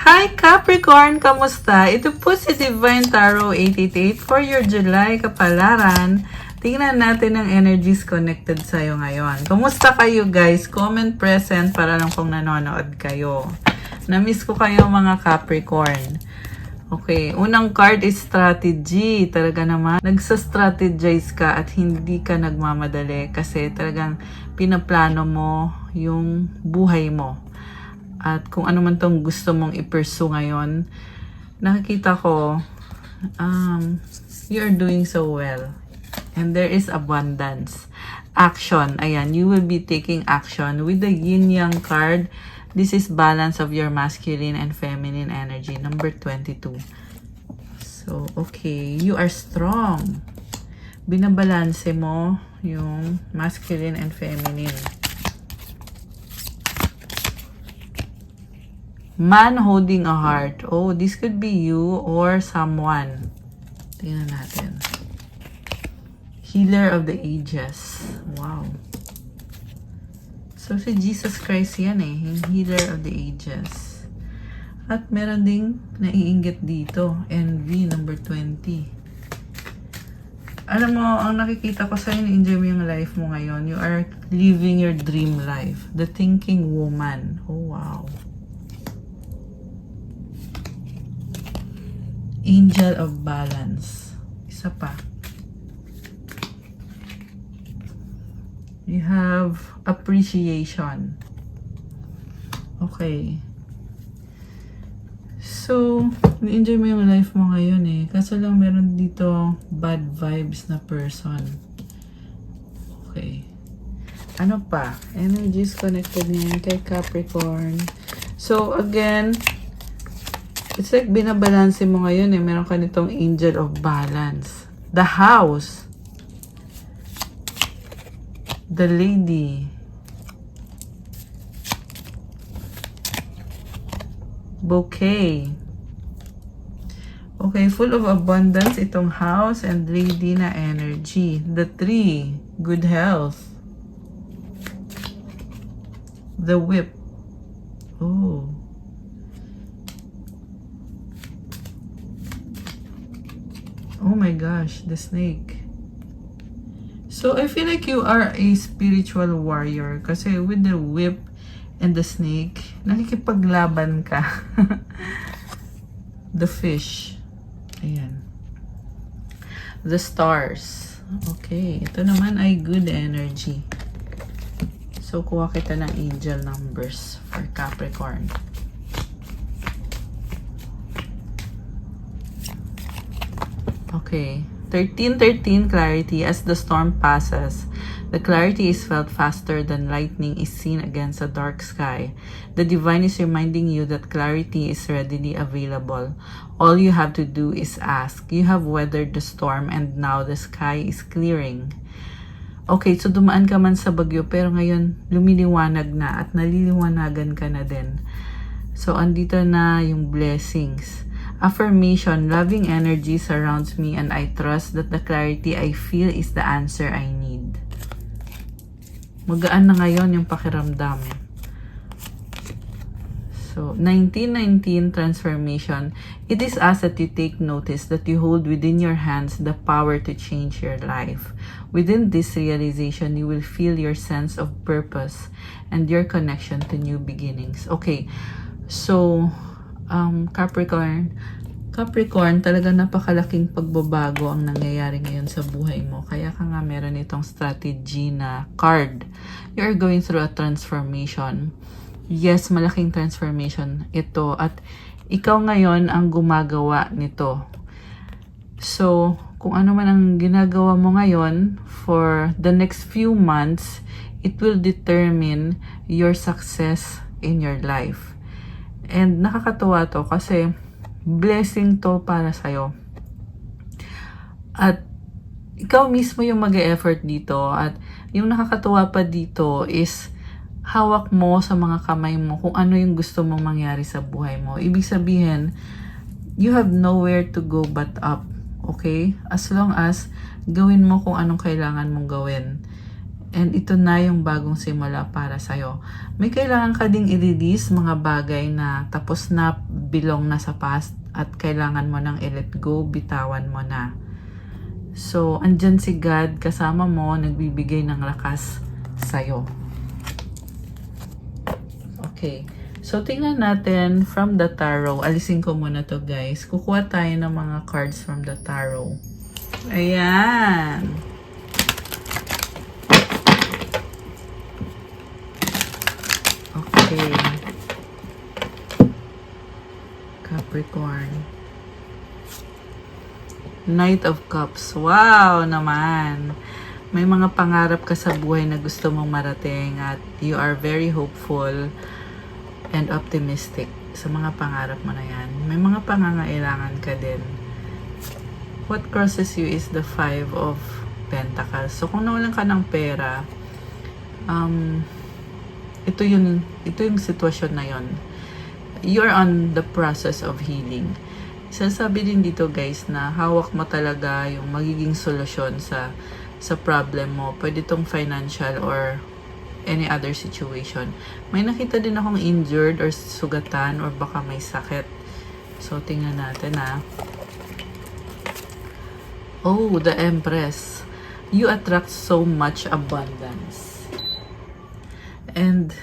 Hi Capricorn! Kamusta? Ito po si Divine Tarot 888 for your July kapalaran. Tingnan natin ang energies connected sa'yo ngayon. Kamusta kayo guys? Comment present para lang kung nanonood kayo. Namiss ko kayo mga Capricorn. Okay, unang card is strategy. Talaga naman, nagsa-strategize ka at hindi ka nagmamadali kasi talagang pinaplano mo yung buhay mo. At kung ano man tong gusto mong i-pursue ngayon, nakikita ko, you are doing so well. And there is abundance. Action. Ayan, you will be taking action. With the yin-yang card, this is balance of your masculine and feminine energy. Number 22. So, okay. You are strong. Binabalanse mo yung masculine and feminine. Man holding a heart. Oh, this could be you or someone. Tingnan natin. Healer of the ages. Wow. So, si Jesus Christ yan eh. Yung healer of the ages. At meron ding naiinggit dito. Envy, number 20. Alam mo, ang nakikita ko sa'yo, na-enjoy mo yung life mo ngayon. You are living your dream life. The thinking woman. Oh, wow. Angel of balance. Isa pa. You have appreciation. Okay. So, na-enjoy mo yung life mo ngayon eh. Kaso lang meron dito bad vibes na person. Okay. Ano pa? Energies connected ngayon kay Capricorn. So, again, it's like binabalanse mo ngayon eh. Meron ka nitong angel of balance. The house. The lady. Bouquet. Okay, full of abundance itong house and lady na energy. The tree. Good health. The whip. Oh. Oh my gosh, the snake. So, I feel like you are a spiritual warrior. Kasi with the whip and the snake, nakikipaglaban ka. The fish. Ayan. The stars. Okay. Ito naman ay good energy. So, kuha kita ng angel numbers for Capricorn. Okay. 13:13 clarity. As the storm passes, the clarity is felt faster than lightning is seen against a dark sky. The divine is reminding you that clarity is readily available. All you have to do is ask. You have weathered the storm and now the sky is clearing. Okay, so dumaan ka man sa bagyo pero ngayon lumiliwanag na at naliliwanagan ka na din. So andito na yung blessings. Affirmation, loving energy surrounds me and I trust that the clarity I feel is the answer I need. Magaan na ngayon yung pakiramdam. So, 1919 transformation. It is us that you take notice that you hold within your hands the power to change your life. Within this realization, you will feel your sense of purpose and your connection to new beginnings. Okay, so Capricorn, talaga napakalaking pagbabago ang nangyayari ngayon sa buhay mo. Kaya ka nga meron itong strategy na card. You're going through a transformation. Yes, malaking transformation ito. At ikaw ngayon ang gumagawa nito. So, kung ano man ang ginagawa mo ngayon, for the next few months, it will determine your success in your life. And nakakatuwa to kasi blessing to para sa'yo. At ikaw mismo yung mag-e-effort dito. At yung nakakatuwa pa dito is hawak mo sa mga kamay mo kung ano yung gusto mong mangyari sa buhay mo. Ibig sabihin, you have nowhere to go but up. Okay? As long as gawin mo kung anong kailangan mong gawin. And ito na yung bagong simula para sa'yo. May kailangan ka ding i-release mga bagay na tapos na, belong na sa past, at kailangan mo nang i-let go, bitawan mo na. So, andyan si God kasama mo, nagbibigay ng lakas sa'yo. Okay. So, tingnan natin from the tarot. Alisin ko muna to, guys. Kukuha tayo ng mga cards from the tarot. Ayan. Okay. Capricorn. Knight of Cups. Wow naman. May mga pangarap ka sa buhay na gusto mong marating at you are very hopeful and optimistic sa mga pangarap mo na yan. May mga pangangailangan ka din. What crosses you is the 5 of Pentacles. So kung nawalan ka ng pera, ito yung sitwasyon na yon. You're on the process of healing. Sasabi din dito, guys, na hawak mo talaga yung magiging solusyon sa problem mo. Pwede itong financial or any other situation. May nakita din akong injured or sugatan or baka may sakit. So, tingnan natin Oh, the Empress. You attract so much abundance. And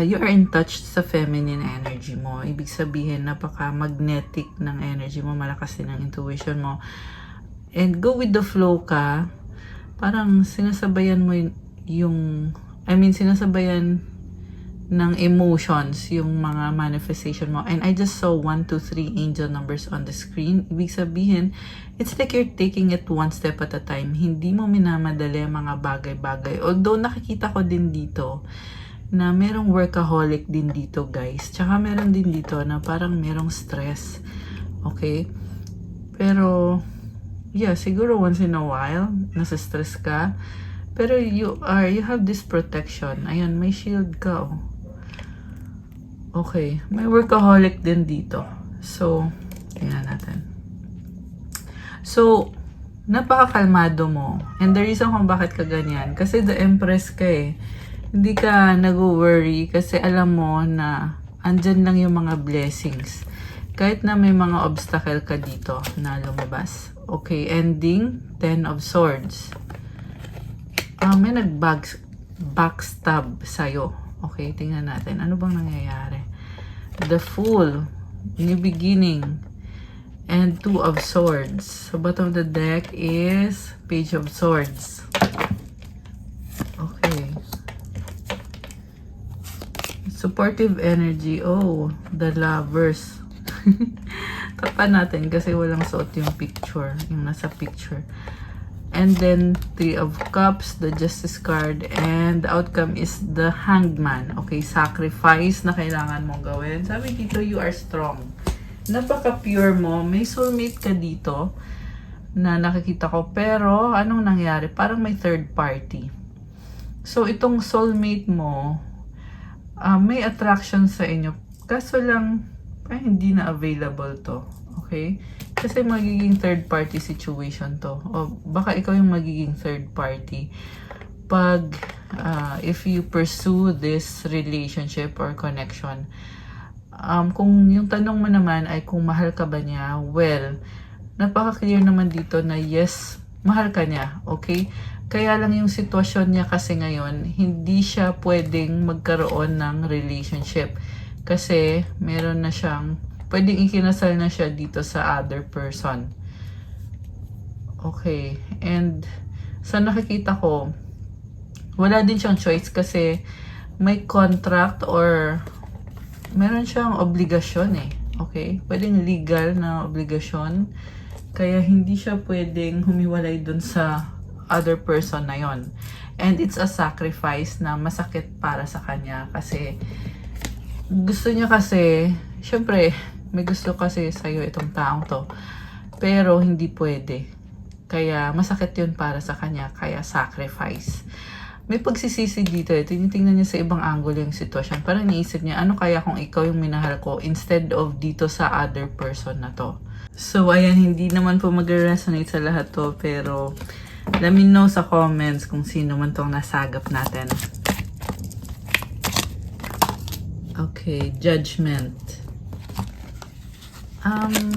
you are in touch sa feminine energy mo. Ibig sabihin, napaka-magnetic ng energy mo. Malakas din ang intuition mo. And go with the flow ka. Parang sinasabayan mo sinasabayan ng emotions yung mga manifestation mo. And I just saw 1, 2, 3 angel numbers on the screen. Ibig sabihin, it's like you're taking it one step at a time. Hindi mo minamadali ang mga bagay-bagay. Although nakikita ko din dito na merong workaholic din dito, guys. Tsaka meron din dito na parang merong stress. Okay? Pero, yeah, siguro once in a while, nasa stress ka. Pero you have this protection. Ayan, may shield ka, Okay, may workaholic din dito. So, tingnan natin. So, napakakalmado mo. And the reason kung bakit ka ganyan, kasi the Empress ka Hindi ka nag-worry kasi alam mo na andyan lang yung mga blessings. Kahit na may mga obstacle ka dito na lumabas. Okay, ending, 10 of Swords. May nag-backstab sa'yo. Okay, tingnan natin. Ano bang nangyayari? The Fool, new beginning, and 2 of Swords. So, bottom of the deck is Page of Swords. Okay. Supportive energy. Oh, the Lovers. Tapan natin kasi walang suot yung picture. Yung nasa picture. And then, 3 of Cups, the Justice card, and the outcome is the Hangman. Okay, sacrifice na kailangan mong gawin. Sabi dito, you are strong. Napaka-pure mo. May soulmate ka dito na nakikita ko. Pero, anong nangyari? Parang may third party. So, itong soulmate mo, may attraction sa inyo. Kaso lang, hindi na available to. Okay? Kasi magiging third party situation to. O baka ikaw yung magiging third party pag if you pursue this relationship or connection. Kung yung tanong mo naman ay kung mahal ka ba niya, well, napaka-clear naman dito na yes, mahal ka niya. Okay? Kaya lang yung sitwasyon niya kasi ngayon, hindi siya pwedeng magkaroon ng relationship. Kasi meron na siyang, pwedeng ikinasal na siya dito sa other person. Okay. And sa nakikita ko, wala din siyang choice kasi may contract or meron siyang obligasyon Okay? Pwedeng legal na obligasyon. Kaya hindi siya pwedeng humiwalay dun sa other person na yon. And it's a sacrifice na masakit para sa kanya kasi gusto niya kasi, syempre, may gusto kasi sa'yo itong taong to. Pero hindi pwede. Kaya masakit yun para sa kanya. Kaya sacrifice. May pagsisisi dito. Tinitingnan niya sa ibang angle yung sitwasyon. Parang niisip niya, ano kaya kung ikaw yung minahal ko instead of dito sa other person na to. So, ayan, hindi naman po mag-resonate sa lahat to. Pero, Let me know sa comments kung sino man tong nasagap natin. Okay, judgment.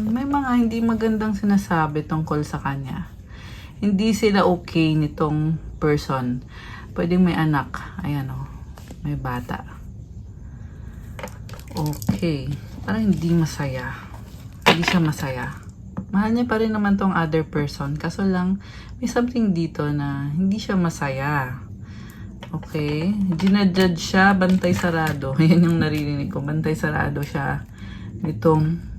May mga hindi magandang sinasabi tungkol sa kanya. Hindi sila okay nitong person. Pwedeng may anak. Ayan o. May bata. Okay. Parang hindi masaya. Hindi siya masaya. Mahal niya pa rin naman tong other person. Kaso lang, may something dito na hindi siya masaya. Okay. Ginajudge siya, bantay sarado. Yan yung naririnig ko. Bantay sarado siya nitong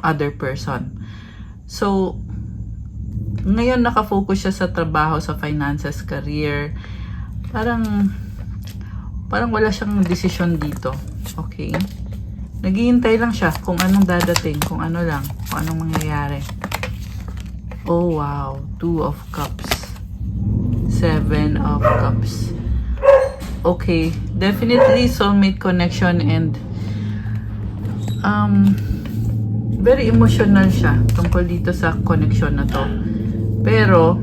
other person. So, ngayon nakafocus siya sa trabaho, sa finances, career. Parang wala siyang desisyon dito. Okay? Naghihintay lang siya kung anong dadating, kung ano lang, kung anong mangyayari. Oh wow, 2 of Cups. 7 of Cups. Okay, definitely soulmate connection and very emotional siya tungkol dito sa connection na to. Pero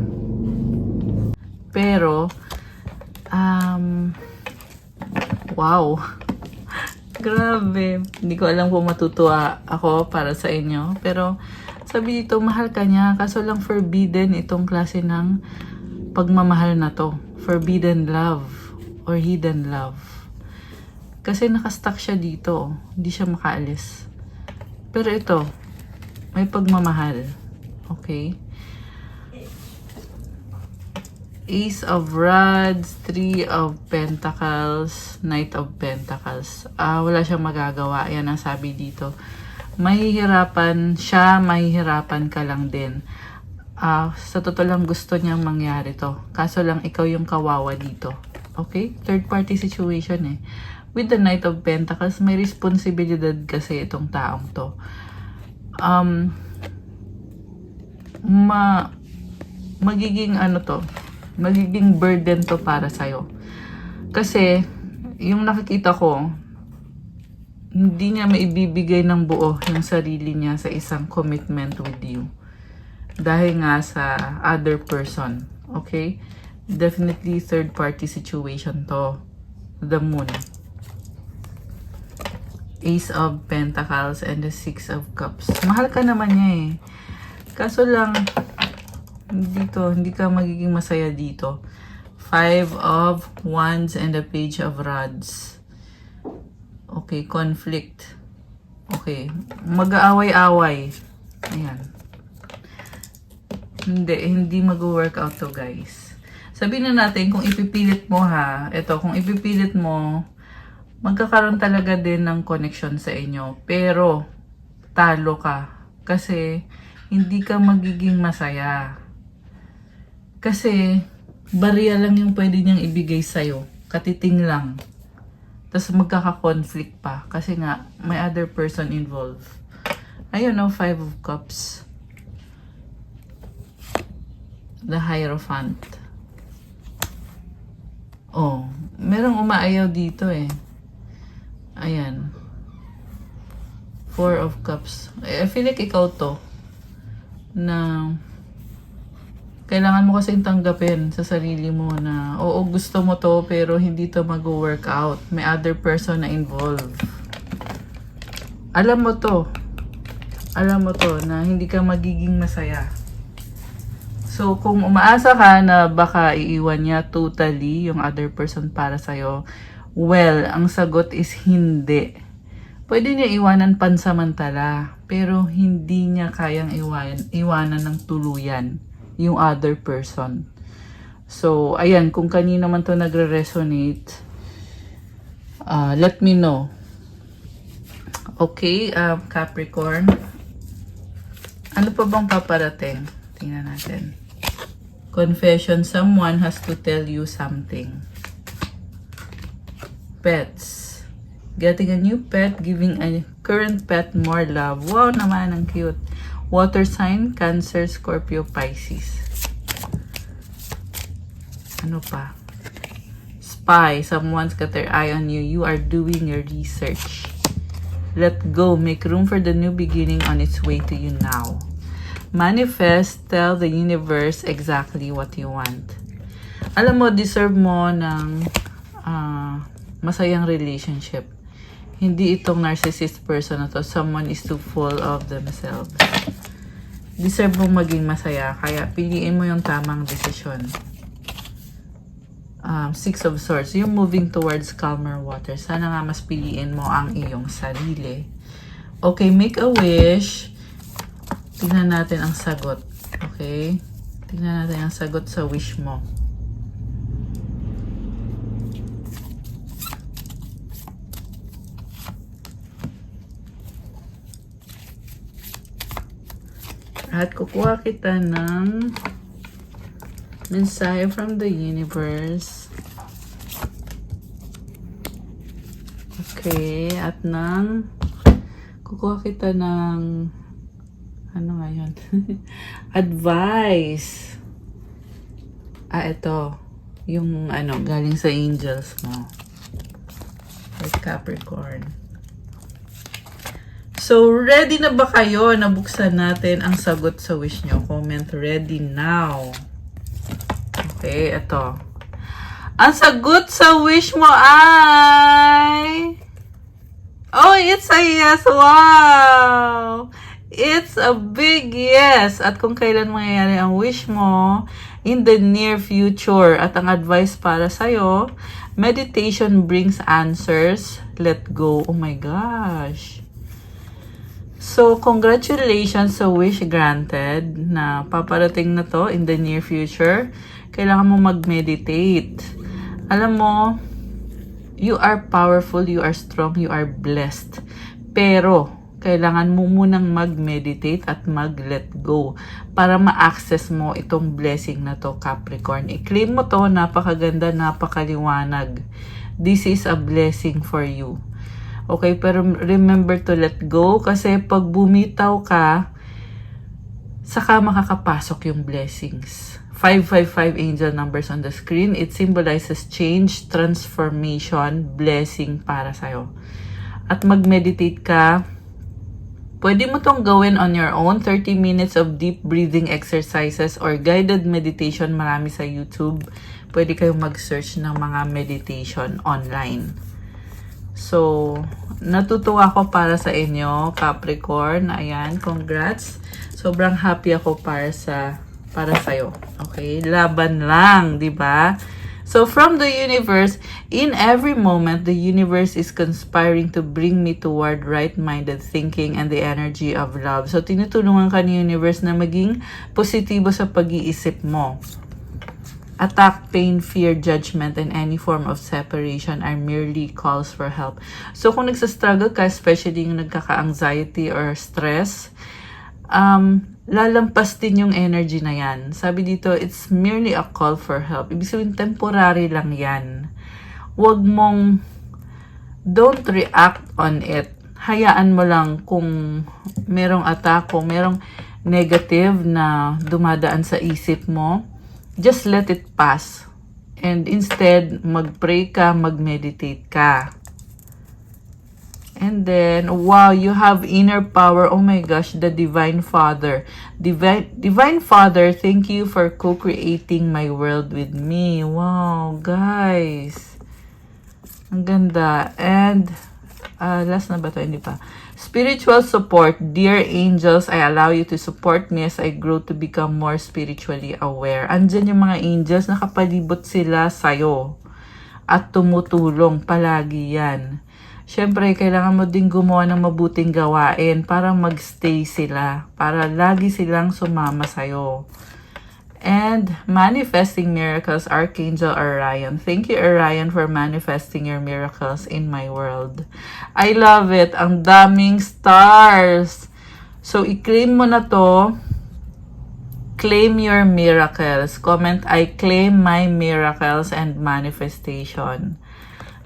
wow. Grabe. Hindi ko alam kung matutuwa ako para sa inyo. Pero sabi dito, mahal ka niya. Kaso lang forbidden itong klase ng pagmamahal na to. Forbidden love or hidden love. Kasi nakastuck siya dito. Hindi siya makaalis. Pero ito, may pagmamahal. Okay? Ace of Rods, 3 of Pentacles, Knight of Pentacles. Wala siyang magagawa. Yan ang sabi dito. Mahihirapan siya, mahihirapan ka lang din. Sa totoo lang gusto niyang mangyari to. Kaso lang ikaw yung kawawa dito. Okay? Third party situation eh. With the Knight of Pentacles, may responsibilidad kasi itong taong to. Magiging ano to, magiging burden to para sa'yo. Kasi, yung nakikita ko, hindi niya maibibigay ng buo yung sarili niya sa isang commitment with you. Dahil nga sa other person. Okay? Definitely third party situation to. The Moon. Ace of Pentacles and the 6 of Cups. Mahal ka naman niya eh. Kaso lang, dito, hindi ka magiging masaya dito. 5 of Wands and the Page of Rods. Okay, conflict. Okay, mag-aaway-away. Ayan. Hindi mag-work out to guys. Sabihin na natin kung ipipilit mo ha, ito, kung ipipilit mo, magkakaroon talaga din ng connection sa inyo. Pero, talo ka. Kasi, hindi ka magiging masaya. Kasi, barya lang yung pwede niyang ibigay sa'yo. Katiting lang. Tapos magkaka-conflict pa. Kasi nga, may other person involved. Ayun o, 5 of Cups. The Hierophant. Oh, merong umaayaw dito eh. Ayan. 4 of Cups. I feel like ikaw to. Na kailangan mo kasing tanggapin sa sarili mo na oo, gusto mo to pero hindi to mag-work out. May other person na involved. Alam mo to. Alam mo to na hindi ka magiging masaya. So, kung umaasa ka na baka iiwan niya totally yung other person para sa'yo, well, ang sagot is hindi. Pwede niya iwanan pansamantala, pero hindi niya kayang iwanan ng tuluyan yung other person. So, ayan, kung kanino man to nagre-resonate, let me know. Okay, Capricorn. Ano pa bang paparating? Tingnan natin. Confession, someone has to tell you something. Pets. Getting a new pet, giving a current pet more love. Wow naman, ang cute. Water sign, Cancer, Scorpio, Pisces. Ano pa? Spy, someone's got their eye on you. You are doing your research. Let go, make room for the new beginning on its way to you now. Manifest, tell the universe exactly what you want. Alam mo, deserve mo ng masayang relationship. Hindi itong narcissist person na to. Someone is too full of themselves. Deserve mo maging masaya. Kaya piliin mo yung tamang desisyon. Six of Swords. You're moving towards calmer water. Sana nga mas piliin mo ang iyong sarili. Okay, make a wish. Tingnan natin ang sagot. Okay? Tingnan natin ang sagot sa wish mo. At kukuha kita ng mensahe from the universe. Okay, at kukuha kita ng ano nga yun? Advice. Ito. Yung galing sa angels mo. At Capricorn. So, ready na ba kayo? Nabuksan natin ang sagot sa wish nyo. Comment ready now. Okay, ito. Ang sagot sa wish mo ay... Oh, it's a yes! Wow! It's a big yes! At kung kailan mangyayari ang wish mo, in the near future. At ang advice para sa'yo, meditation brings answers. Let go. Oh my gosh! So, congratulations sa wish granted na paparating na to in the near future. Kailangan mo mag-meditate. Alam mo, you are powerful, you are strong, you are blessed. Pero, kailangan mo munang mag-meditate at mag-let go para ma-access mo itong blessing na to, Capricorn. I-claim mo to, napakaganda, napakaliwanag. This is a blessing for you. Okay, pero remember to let go kasi pag bumitaw ka, saka makakapasok yung blessings. 555 angel numbers on the screen. It symbolizes change, transformation, blessing para sa'yo. At mag-meditate ka. Pwede mo tong gawin on your own. 30 minutes of deep breathing exercises or guided meditation. Marami sa YouTube. Pwede kayong mag-search ng mga meditation online. So, natutuwa ako para sa inyo, Capricorn. Ayan, congrats. Sobrang happy ako para sa'yo. Okay? Laban lang, di ba? So, from the universe, in every moment, the universe is conspiring to bring me toward right-minded thinking and the energy of love. So, tinutulungan ka ni universe na maging positibo sa pag-iisip mo. Attack, pain, fear, judgment, and any form of separation are merely calls for help. So, kung nagsastruggle ka, especially yung nagkaka-anxiety or stress, lalampas din yung energy na yan. Sabi dito, it's merely a call for help. Ibig sabihin, temporary lang yan. Don't react on it. Hayaan mo lang kung merong attack, kung merong negative na dumadaan sa isip mo, just let it pass. And instead, mag-pray ka, mag-meditate ka. And then, wow, you have inner power. Oh my gosh, the Divine Father. Divine Father, thank you for co-creating my world with me. Wow, guys. Ang ganda. And, last na ba ito? Hindi pa. Spiritual support. Dear angels, I allow you to support me as I grow to become more spiritually aware. Andyan yung mga angels, nakapalibot sila sa'yo. At tumutulong. Palagi yan. Siyempre, kailangan mo din gumawa ng mabuting gawain para magstay sila. Para lagi silang sumama sa'yo. And manifesting miracles, Archangel Orion. Thank you, Orion, for manifesting your miracles in my world. I love it. Ang daming stars. So, i-claim mo na to. Claim your miracles. Comment, I claim my miracles and manifestation.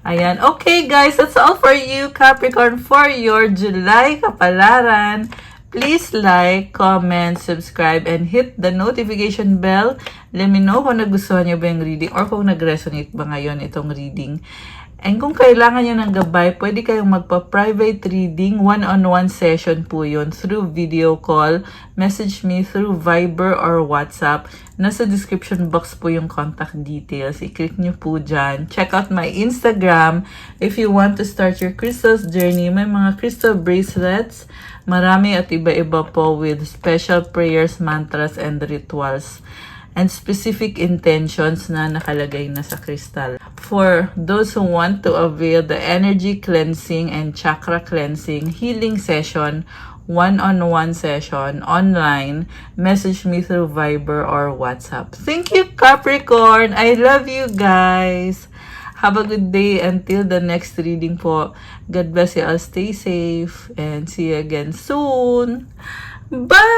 Ayan. Okay, guys. That's all for you, Capricorn, for your July kapalaran. Please like, comment, subscribe, and hit the notification bell. Let me know kung nagustuhan niyo ba yung reading or kung nag-resonate ba ngayon itong reading. And kung kailangan nyo ng gabay, pwede kayong magpa-private reading, one-on-one session po yun through video call. Message me through Viber or WhatsApp. Nasa description box po yung contact details. I-click nyo po dyan. Check out my Instagram. If you want to start your crystals journey, may mga crystal bracelets. Marami at iba-iba po with special prayers, mantras, and rituals. And specific intentions na nakalagay na sa crystal. For those who want to avail the energy cleansing and chakra cleansing healing session, one-on-one session online, message me through Viber or WhatsApp. Thank you, Capricorn! I love you guys! Have a good day until the next reading po. God bless you all. Stay safe and see you again soon. Bye!